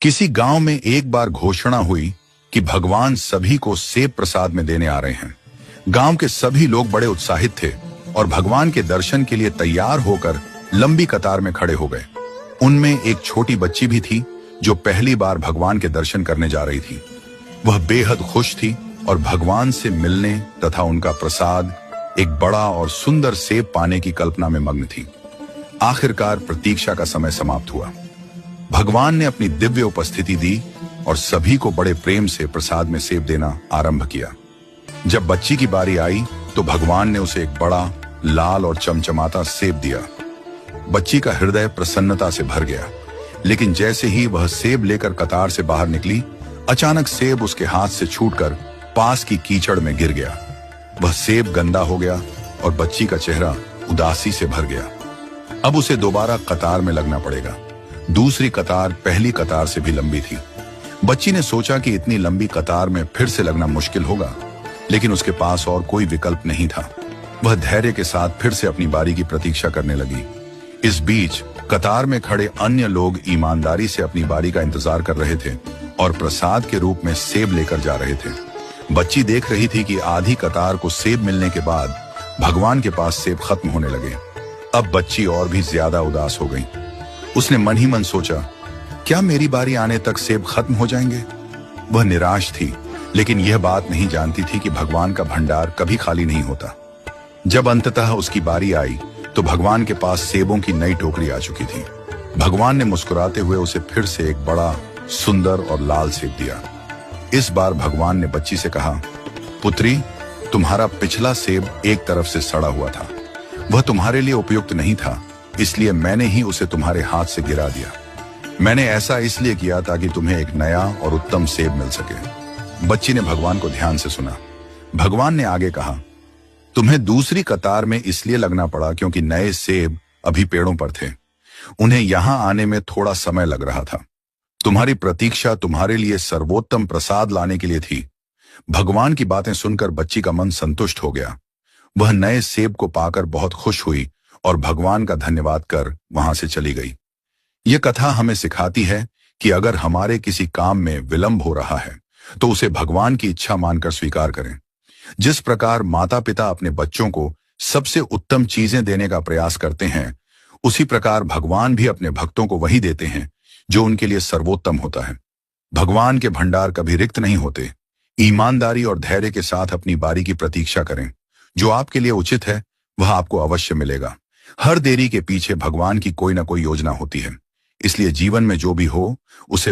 किसी गांव में एक बार घोषणा हुई कि भगवान सभी को सेब प्रसाद में देने आ रहे हैं। गांव के सभी लोग बड़े उत्साहित थे और भगवान के दर्शन के लिए तैयार होकर लंबी कतार में खड़े हो गए। उनमें एक छोटी बच्ची भी थी जो पहली बार भगवान के दर्शन करने जा रही थी। वह बेहद खुश थी और भगवान से मिलने तथा उनका प्रसाद एक बड़ा और सुंदर सेब पाने की कल्पना में मग्न थी। आखिरकार प्रतीक्षा का समय समाप्त हुआ। भगवान ने अपनी दिव्य उपस्थिति दी और सभी को बड़े प्रेम से प्रसाद में सेब देना आरंभ किया। जब बच्ची की बारी आई तो भगवान ने उसे एक बड़ा लाल और चमचमाता सेब दिया। बच्ची का हृदय प्रसन्नता से भर गया, लेकिन जैसे ही वह सेब लेकर कतार से बाहर निकली, अचानक सेब उसके हाथ से छूटकर पास की कीचड़ में गिर गया। वह सेब गंदा हो गया और बच्ची का चेहरा उदासी से भर गया। अब उसे दोबारा कतार में लगना पड़ेगा। दूसरी कतार पहली कतार से भी लंबी थी। बच्ची ने सोचा कि इतनी लंबी कतार में फिर से लगना मुश्किल होगा, लेकिन उसके पास और कोई विकल्प नहीं था। वह धैर्य के साथ फिर से अपनी बारी की प्रतीक्षा करने लगी। इस बीच कतार में खड़े अन्य लोग ईमानदारी से अपनी बारी का इंतजार कर रहे थे और प्रसाद के रूप में सेब लेकर जा रहे थे। बच्ची देख रही थी कि आधी कतार को सेब मिलने के बाद भगवान के पास सेब खत्म होने लगे। अब बच्ची और भी ज्यादा उदास हो गई। उसने मन ही मन सोचा, क्या मेरी बारी आने तक सेब खत्म हो जाएंगे? वह निराश थी, लेकिन यह बात नहीं जानती थी कि भगवान का भंडार कभी खाली नहीं होता। जब अंततः उसकी बारी आई तो भगवान के पास सेबों की नई टोकरी आ चुकी थी। भगवान ने मुस्कुराते हुए उसे फिर से एक बड़ा, सुंदर और लाल सेब दिया। इस बार भगवान ने बच्ची से कहा, पुत्री, तुम्हारा पिछला सेब एक तरफ से सड़ा हुआ था। वह तुम्हारे लिए उपयुक्त नहीं था, इसलिए मैंने ही उसे तुम्हारे हाथ से गिरा दिया। मैंने ऐसा इसलिए किया ताकि तुम्हें एक नया और उत्तम सेब मिल सके। बच्ची ने भगवान को ध्यान से सुना। भगवान ने आगे कहा, तुम्हें दूसरी कतार में इसलिए लगना पड़ा क्योंकि नए सेब अभी पेड़ों पर थे। उन्हें यहां आने में थोड़ा समय लग रहा था। तुम्हारी प्रतीक्षा तुम्हारे लिए सर्वोत्तम प्रसाद लाने के लिए थी। भगवान की बातें सुनकर बच्ची का मन संतुष्ट हो गया। वह नए सेब को पाकर बहुत खुश हुई और भगवान का धन्यवाद कर वहां से चली गई। यह कथा हमें सिखाती है कि अगर हमारे किसी काम में विलंब हो रहा है तो उसे भगवान की इच्छा मानकर स्वीकार करें। जिस प्रकार माता पिता अपने बच्चों को सबसे उत्तम चीजें देने का प्रयास करते हैं, उसी प्रकार भगवान भी अपने भक्तों को वही देते हैं जो उनके लिए सर्वोत्तम होता है। भगवान के भंडार कभी रिक्त नहीं होते। ईमानदारी और धैर्य के साथ अपनी बारी की प्रतीक्षा करें। जो आपके लिए उचित है वह आपको अवश्य मिलेगा। हर देरी के पीछे भगवान की कोई ना कोई योजना होती है, इसलिए जीवन में जो भी हो उसे